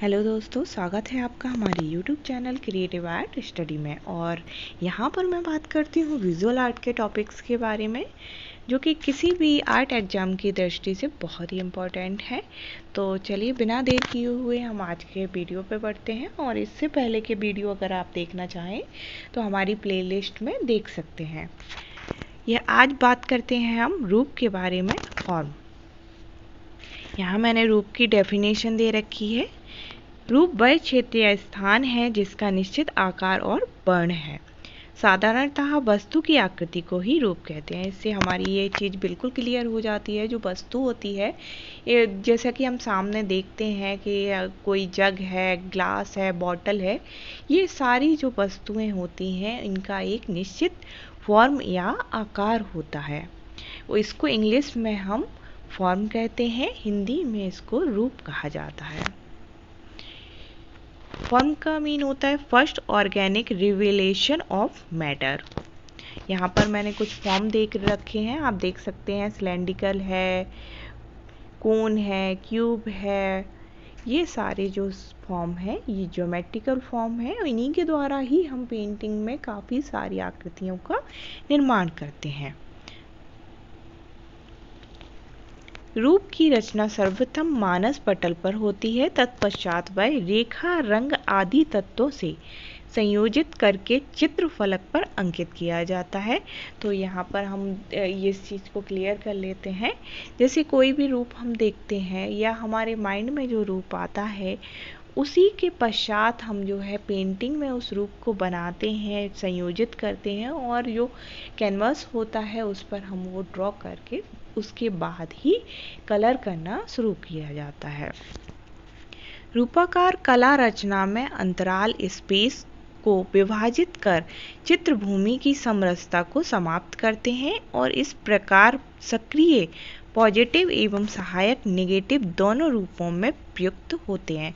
Hello दोस्तों, स्वागत है आपका हमारे YouTube channel creative art study में। और यहाँ पर मैं बात करती हूँ विजुअल आर्ट के टॉपिक्स के बारे में, जो कि किसी भी आर्ट एग्ज़ाम की दृष्टि से बहुत ही इम्पोर्टेंट है। तो चलिए बिना देर किए हुए हम आज के वीडियो पे बढ़ते हैं। और इससे पहले के वीडियो अगर आप देखना चाहें तो हमारी प्लेलिस्ट में देख सकते हैं। यह आज बात करते हैं हम रूप के बारे में। फॉर्म, यहाँ मैंने रूप की डेफिनेशन दे रखी है। रूप वह क्षेत्र या स्थान है जिसका निश्चित आकार और वर्ण है। साधारणतः वस्तु की आकृति को ही रूप कहते हैं। इससे हमारी ये चीज़ बिल्कुल क्लियर हो जाती है। जो वस्तु होती है, ये जैसा कि हम सामने देखते हैं कि कोई जग है, ग्लास है, बॉटल है, ये सारी जो वस्तुएं होती हैं इनका एक निश्चित फॉर्म या आकार होता है। इसको इंग्लिश में हम फॉर्म कहते हैं, हिंदी में इसको रूप कहा जाता है। फॉर्म का मीन होता है first organic revelation of matter. यहाँ पर मैंने कुछ फॉर्म देख रखे हैं, आप देख सकते हैं। सिलेंड्रिकल है, कोन है, क्यूब है, ये सारे जो फॉर्म है ये ज्योमेट्रिकल फॉर्म है। इन्हीं के द्वारा ही हम पेंटिंग में काफ़ी सारी आकृतियों का निर्माण करते हैं। रूप की रचना सर्वप्रथम मानस पटल पर होती है। तत्पश्चात वह रेखा, रंग आदि तत्वों से संयोजित करके चित्र फलक पर अंकित किया जाता है। तो यहाँ पर हम इस चीज़ को क्लियर कर लेते हैं। जैसे कोई भी रूप हम देखते हैं या हमारे माइंड में जो रूप आता है, उसी के पश्चात हम जो है पेंटिंग में उस रूप को बनाते हैं, संयोजित करते हैं, और जो कैनवास होता है उस पर हम वो ड्रॉ करके उसके बाद ही कलर करना शुरू किया जाता है। रूपाकार कला रचना में अंतराल स्पेस को विभाजित कर चित्रभूमि की समरसता को समाप्त करते हैं और इस प्रकार सक्रिय पॉजिटिव एवं सहायक नेगेटिव दोनों रूपों में प्रयुक्त होते हैं।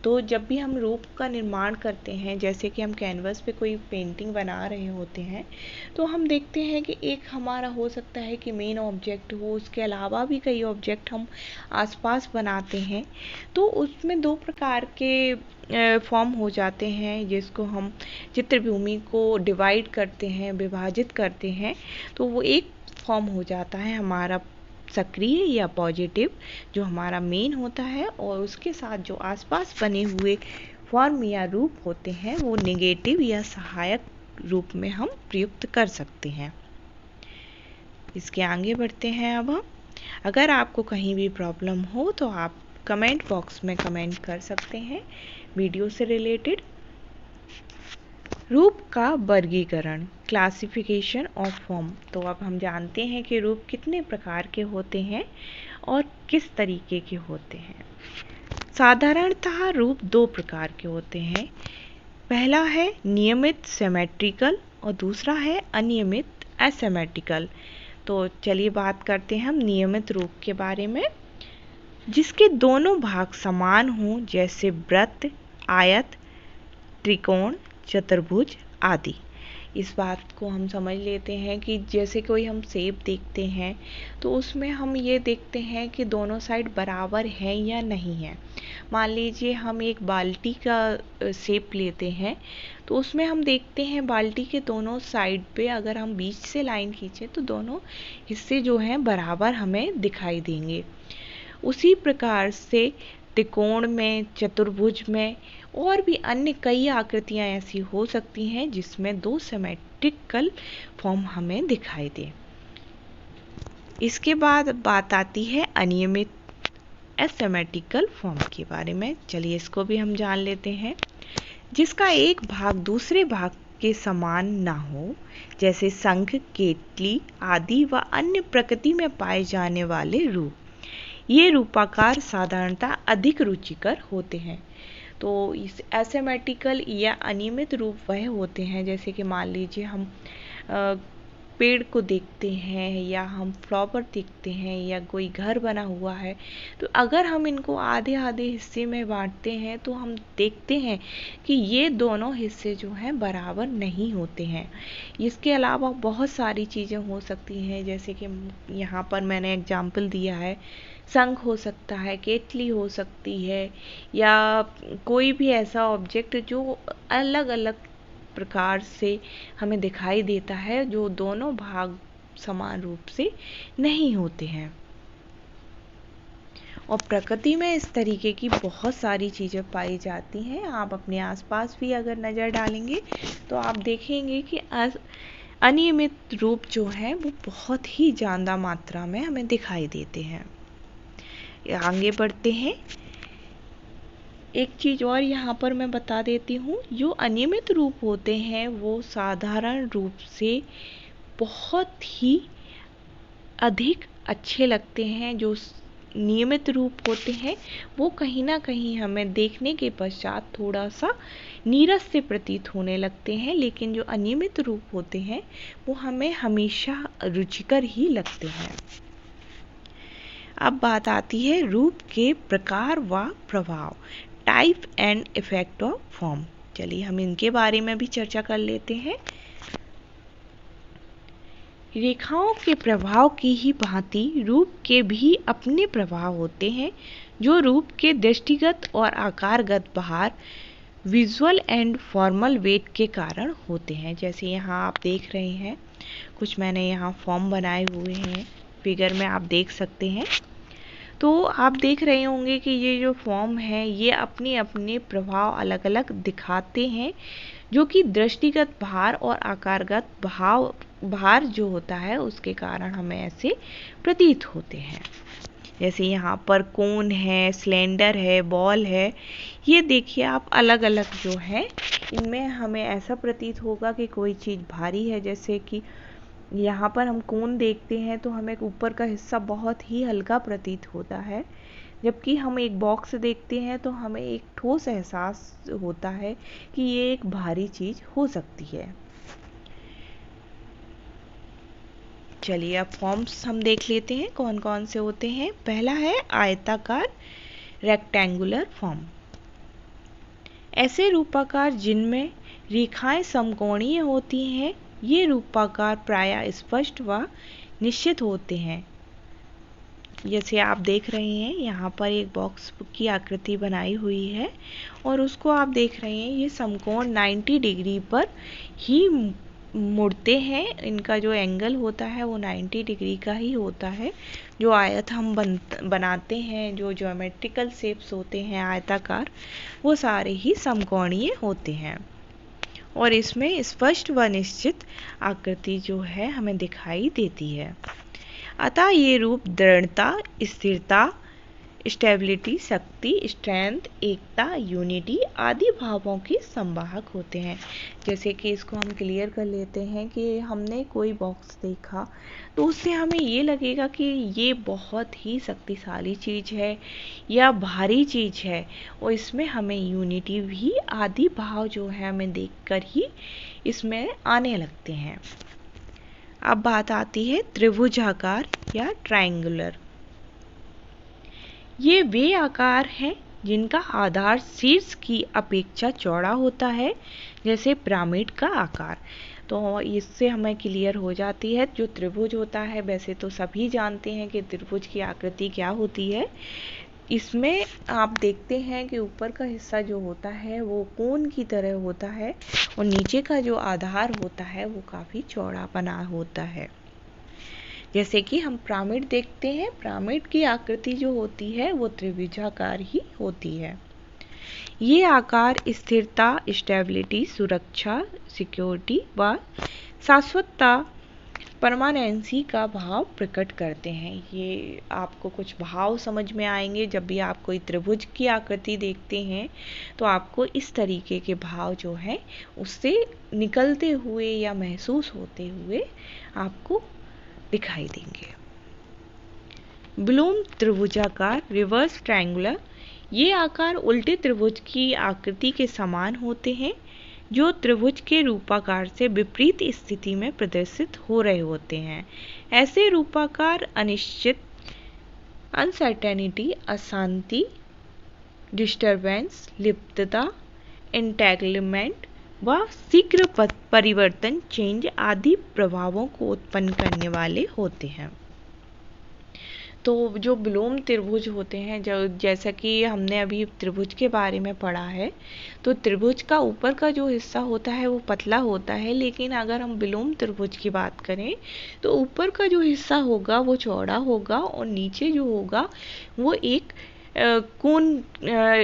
तो जब भी हम रूप का निर्माण करते हैं, जैसे कि हम कैनवस पे कोई पेंटिंग बना रहे होते हैं, तो हम देखते हैं कि एक हमारा हो सकता है कि मेन ऑब्जेक्ट हो, उसके अलावा भी कई ऑब्जेक्ट हम आसपास बनाते हैं। तो उसमें दो प्रकार के फॉर्म हो जाते हैं, जिसको हम चित्रभूमि को डिवाइड करते हैं, विभाजित करते हैं। तो वो एक फॉर्म हो जाता है हमारा सक्रिय या पॉजिटिव, जो हमारा मेन होता है, और उसके साथ जो आसपास बने हुए फॉर्म या रूप होते हैं वो नेगेटिव या सहायक रूप में हम प्रयुक्त कर सकते हैं। इसके आगे बढ़ते हैं अब हम। अगर आपको कहीं भी प्रॉब्लम हो तो आप कमेंट बॉक्स में कमेंट कर सकते हैं वीडियो से रिलेटेड। रूप का वर्गीकरण, क्लासिफिकेशन ऑफ फॉर्म। तो अब हम जानते हैं कि रूप कितने प्रकार के होते हैं और किस तरीके के होते हैं। साधारणतः रूप दो प्रकार के होते हैं। पहला है नियमित सिमेट्रिकल और दूसरा है अनियमित एसिमेट्रिकल। तो चलिए बात करते हैं हम नियमित रूप के बारे में, जिसके दोनों भाग समान हों, जैसे वृत्त, आयत, त्रिकोण, चतुर्भुज आदि। इस बात को हम समझ लेते हैं कि जैसे कोई हम शेप देखते हैं तो उसमें हम ये देखते हैं कि दोनों साइड बराबर हैं या नहीं है। मान लीजिए हम एक बाल्टी का शेप लेते हैं, तो उसमें हम देखते हैं बाल्टी के दोनों साइड पे अगर हम बीच से लाइन खींचें तो दोनों हिस्से जो हैं बराबर हमें दिखाई देंगे। उसी प्रकार से त्रिकोण में, चतुर्भुज में और भी अन्य कई आकृतियां ऐसी हो सकती हैं जिसमें दो सिमेट्रिकल फॉर्म हमें दिखाई दे। इसके बाद बात आती है अनियमित एसिमेट्रिकल फॉर्म के बारे में। चलिए इसको भी हम जान लेते हैं। जिसका एक भाग दूसरे भाग के समान ना हो, जैसे शंख, केतली आदि व अन्य प्रकृति में पाए जाने वाले रूप। ये रूपाकार साधारणतः अधिक रुचिकर होते हैं। तो इस एसिमेट्रिकल या अनियमित रूप वह होते हैं, जैसे कि मान लीजिए हम पेड़ को देखते हैं या हम फ्लावर देखते हैं या कोई घर बना हुआ है, तो अगर हम इनको आधे आधे हिस्से में बांटते हैं तो हम देखते हैं कि ये दोनों हिस्से जो हैं बराबर नहीं होते हैं। इसके अलावा बहुत सारी चीज़ें हो सकती हैं, जैसे कि यहाँ पर मैंने एग्जाम्पल दिया है, शंख हो सकता है, केतली हो सकती है, या कोई भी ऐसा ऑब्जेक्ट जो अलग अलग प्रकार से हमें दिखाई देता है, जो दोनों भाग समान रूप से नहीं होते हैं। और प्रकृति में इस तरीके की बहुत सारी चीज़ें पाई जाती हैं। आप अपने आसपास भी अगर नज़र डालेंगे तो आप देखेंगे कि अनियमित रूप जो है वो बहुत ही ज़्यादा मात्रा में हमें दिखाई देते हैं। आगे बढ़ते हैं। एक चीज़ और यहाँ पर मैं बता देती हूँ, जो अनियमित रूप होते हैं वो साधारण रूप से बहुत ही अधिक अच्छे लगते हैं। जो नियमित रूप होते हैं वो कहीं ना कहीं हमें देखने के पश्चात थोड़ा सा नीरस से प्रतीत होने लगते हैं, लेकिन जो अनियमित रूप होते हैं वो हमें हमेशा रुचिकर ही लगते हैं। अब बात आती है रूप के प्रकार व प्रभाव, type and effect of form. चलिए हम इनके बारे में भी चर्चा कर लेते हैं। रेखाओं के प्रभाव की ही भांति रूप के भी अपने प्रभाव होते हैं, जो रूप के दृष्टिगत और आकारगत बाहर विजुअल एंड फॉर्मल वेट के कारण होते हैं। जैसे यहाँ आप देख रहे हैं, कुछ मैंने यहाँ फॉर्म बनाए हुए हैं, फिगर में आप देख सकते हैं। तो आप देख रहे होंगे कि ये जो फॉर्म है ये अपने अपने प्रभाव अलग अलग दिखाते हैं, जो कि दृष्टिगत भार और आकारगत भार जो होता है उसके कारण हमें ऐसे प्रतीत होते हैं। जैसे यहाँ पर कोन है, सिलेंडर है, बॉल है, ये देखिए आप अलग अलग जो है इनमें हमें ऐसा प्रतीत होगा कि कोई चीज़ भारी है। जैसे कि यहाँ पर हम कोन देखते हैं तो हमें ऊपर का हिस्सा बहुत ही हल्का प्रतीत होता है, जबकि हम एक बॉक्स देखते हैं तो हमें एक ठोस एहसास होता है कि ये एक भारी चीज़ हो सकती है। चलिए अब फॉर्म्स हम देख लेते हैं कौन कौन से होते हैं। पहला है आयताकार, रेक्टेंगुलर फॉर्म। ऐसे रूपाकार जिनमें रेखाएं समकोणीय होती हैं, ये रूपाकार प्रायः स्पष्ट व निश्चित होते हैं। जैसे आप देख रहे हैं यहाँ पर एक बॉक्स की आकृति बनाई हुई है और उसको आप देख रहे हैं ये समकोण 90 डिग्री पर ही मुड़ते हैं। इनका जो एंगल होता है वो 90 डिग्री का ही होता है। जो आयत हम बनाते हैं, जो ज्योमेट्रिकल शेप्स होते हैं आयताकार, वो सारे ही समकोणीय होते हैं और इसमें स्पष्ट व निश्चित आकृति जो है हमें दिखाई देती है। अतः ये रूप दृढ़ता, स्थिरता, स्टेबिलिटी, शक्ति, स्ट्रेंथ, एकता, यूनिटी आदि भावों के संवाहक होते हैं। जैसे कि इसको हम क्लियर कर लेते हैं कि हमने कोई बॉक्स देखा तो उससे हमें ये लगेगा कि ये बहुत ही शक्तिशाली चीज़ है या भारी चीज़ है, और इसमें हमें यूनिटी भी आदि भाव जो है हमें देखकर ही इसमें आने लगते हैं। अब बात आती है त्रिभुजाकार या ट्रायंगुलर। ये वे आकार हैं जिनका आधार शीर्ष की अपेक्षा चौड़ा होता है, जैसे पिरामिड का आकार। तो इससे हमें क्लियर हो जाती है जो त्रिभुज होता है, वैसे तो सभी जानते हैं कि त्रिभुज की आकृति क्या होती है। इसमें आप देखते हैं कि ऊपर का हिस्सा जो होता है वो कोन की तरह होता है और नीचे का जो आधार होता है वो काफ़ी चौड़ा बना होता है। जैसे कि हम पिरामिड देखते हैं, पिरामिड की आकृति जो होती है वो त्रिभुजाकार ही होती है। ये आकार स्थिरता, स्टेबिलिटी, सुरक्षा, सिक्योरिटी व शाश्वतता, परमानेंसी का भाव प्रकट करते हैं। ये आपको कुछ भाव समझ में आएंगे जब भी आप कोई त्रिभुज की आकृति देखते हैं, तो आपको इस तरीके के भाव जो है उससे निकलते हुए या महसूस होते हुए आपको दिखाई देंगे। ब्लूम त्रिभुजाकार, रिवर्स ट्रायंगुलर। ये आकार उल्टे त्रिभुज की आकृति के समान होते हैं। जो त्रिभुज के रूपाकार से विपरीत स्थिति में प्रदर्शित हो रहे होते हैं। ऐसे रूपाकार अनिश्चित, अनसर्टेनिटी, अशांति, डिस्टरबेंस, लिप्तता, एंटेगलमेंट व शीघ्र परिवर्तन, चेंज आदि प्रभावों को उत्पन्न करने वाले होते हैं। तो जो विलोम त्रिभुज होते हैं, जैसा कि हमने अभी त्रिभुज के बारे में पढ़ा है, तो त्रिभुज का ऊपर का जो हिस्सा होता है वो पतला होता है, लेकिन अगर हम विलोम त्रिभुज की बात करें तो ऊपर का जो हिस्सा होगा वो चौड़ा होगा और नीचे जो होगा वो एक कोन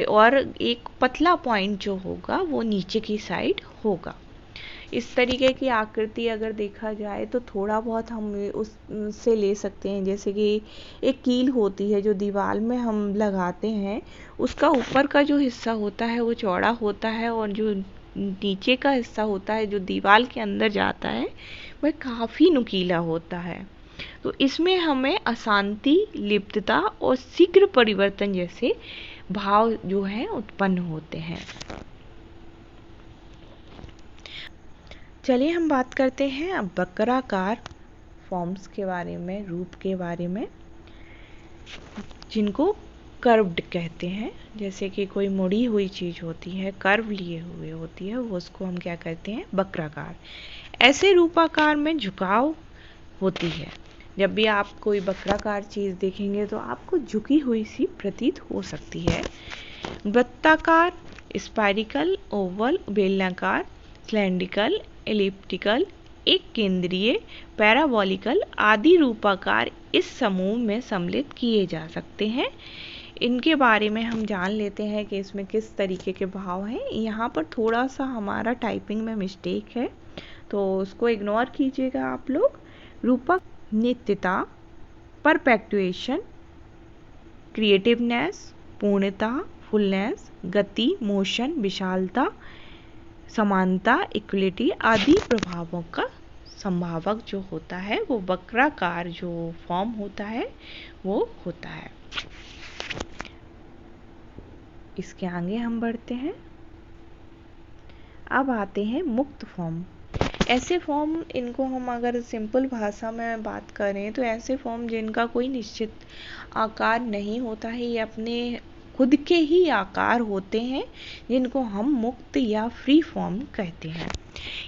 और एक पतला पॉइंट जो होगा वो नीचे की साइड होगा। इस तरीके की आकृति अगर देखा जाए तो थोड़ा बहुत हम उससे ले सकते हैं, जैसे कि एक कील होती है जो दीवार में हम लगाते हैं, उसका ऊपर का जो हिस्सा होता है वो चौड़ा होता है और जो नीचे का हिस्सा होता है जो दीवार के अंदर जाता है वह काफ़ी नुकीला होता है। तो इसमें हमें अशांति, लिप्तता और शीघ्र परिवर्तन जैसे भाव जो हैं उत्पन्न होते हैं। चलिए हम बात करते हैं अब वक्राकार फॉर्म्स के बारे में, रूप के बारे में, जिनको कर्व्ड कहते हैं। जैसे कि कोई मुड़ी हुई चीज़ होती है, कर्व लिए हुए होती है, वो उसको हम क्या कहते हैं, वक्राकार। ऐसे रूपाकार में झुकाव होती है। जब भी आप कोई वक्राकार चीज़ देखेंगे तो आपको झुकी हुई सी प्रतीत हो सकती है। वृत्ताकार, स्पाइरिकल, ओवल, बेलनाकार, सिलेंड्रिकल, एलिप्टिकल, एक केंद्रीय, पैराबोलिकल आदि रूपाकार इस समूह में सम्मिलित किए जा सकते हैं। इनके बारे में हम जान लेते हैं कि इसमें किस तरीके के भाव हैं। यहाँ पर थोड़ा सा हमारा टाइपिंग में मिस्टेक है तो उसको इग्नोर कीजिएगा आप लोग। रूपक नित्यता, परपेक्चुएशन, क्रिएटिवनेस, पूर्णता, फुलनेस, गति, मोशन, विशालता, समानता, इक्वलिटी आदि प्रभावों का संभावक जो होता है वो वक्राकार जो फॉर्म होता है वो होता है। इसके आगे हम बढ़ते हैं। अब आते हैं मुक्त फॉर्म। ऐसे फॉर्म, इनको हम अगर सिंपल भाषा में बात करें तो ऐसे फॉर्म जिनका कोई निश्चित आकार नहीं होता है, ये अपने खुद के ही आकार होते हैं, जिनको हम मुक्त या फ्री फॉर्म कहते हैं।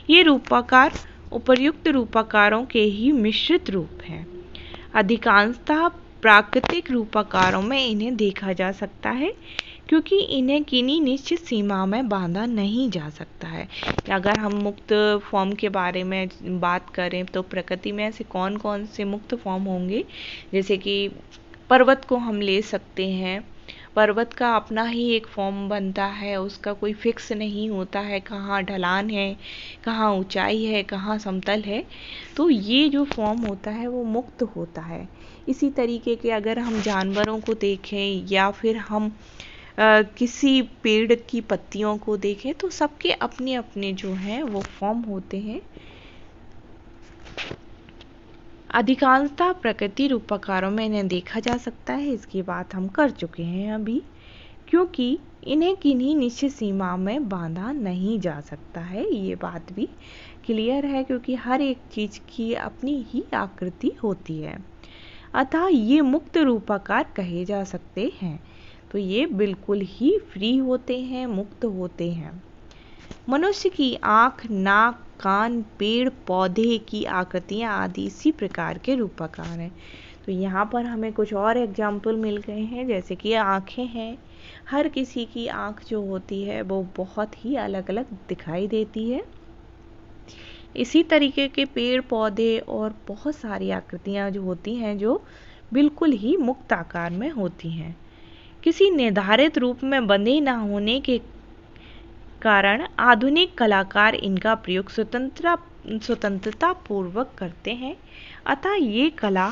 ये रूपाकार उपर्युक्त रूपाकारों के ही मिश्रित रूप हैं। अधिकांशतः प्राकृतिक रूपाकारों में इन्हें देखा जा सकता है, क्योंकि इन्हें किन्हीं निश्चित सीमा में बांधा नहीं जा सकता है। अगर हम मुक्त फॉर्म के बारे में बात करें तो प्रकृति में ऐसे कौन कौन से मुक्त फॉर्म होंगे, जैसे कि पर्वत को हम ले सकते हैं। पर्वत का अपना ही एक फॉर्म बनता है, उसका कोई फिक्स नहीं होता है, कहाँ ढलान है, कहाँ ऊंचाई है, कहाँ समतल है। तो ये जो फॉर्म होता है वो मुक्त होता है। इसी तरीके के अगर हम जानवरों को देखें या फिर हम किसी पेड़ की पत्तियों को देखें तो सबके अपने अपने जो हैं वो फॉर्म होते हैं। अधिकांशतः प्रकृति रूपाकारों में इन्हें देखा जा सकता है, इसकी बात हम कर चुके हैं अभी, क्योंकि इन्हें किन्हीं निश्चित सीमा में बांधा नहीं जा सकता है। ये बात भी क्लियर है, क्योंकि हर एक चीज़ की अपनी ही आकृति होती है, अतः ये मुक्त रूपाकार कहे जा सकते हैं। तो ये बिल्कुल ही फ्री होते हैं, मुक्त होते हैं। मनुष्य की आँख, नाक, कान, पेड़ पौधे की आकृतियाँ आदि इसी प्रकार के रूपाकार हैं। तो यहाँ पर हमें कुछ और एग्जाम्पल मिल गए हैं, जैसे कि आँखें हैं। हर किसी की आँख जो होती है वो बहुत ही अलग अलग दिखाई देती है। इसी तरीके के पेड़ पौधे और बहुत सारी आकृतियाँ जो होती हैं जो बिल्कुल ही मुक्त आकार में होती हैं। किसी निर्धारित रूप में बंधे न होने के कारण आधुनिक कलाकार इनका प्रयोग स्वतंत्रता पूर्वक करते हैं, अतः ये कला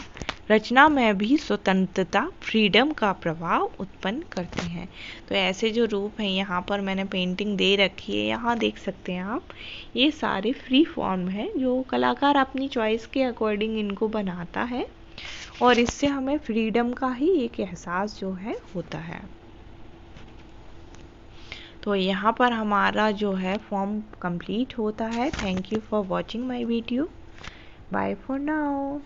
रचना में भी स्वतंत्रता, फ्रीडम का प्रभाव उत्पन्न करते हैं। तो ऐसे जो रूप हैं, यहाँ पर मैंने पेंटिंग दे रखी है, यहाँ देख सकते हैं आप, ये सारे फ्री फॉर्म हैं जो कलाकार अपनी चॉइस के अकॉर्डिंग इनको बनाता है और इससे हमें फ्रीडम का ही एक एहसास जो है होता है। तो यहाँ पर हमारा जो है फॉर्म कंप्लीट होता है। Thank you for watching my video. Bye for now.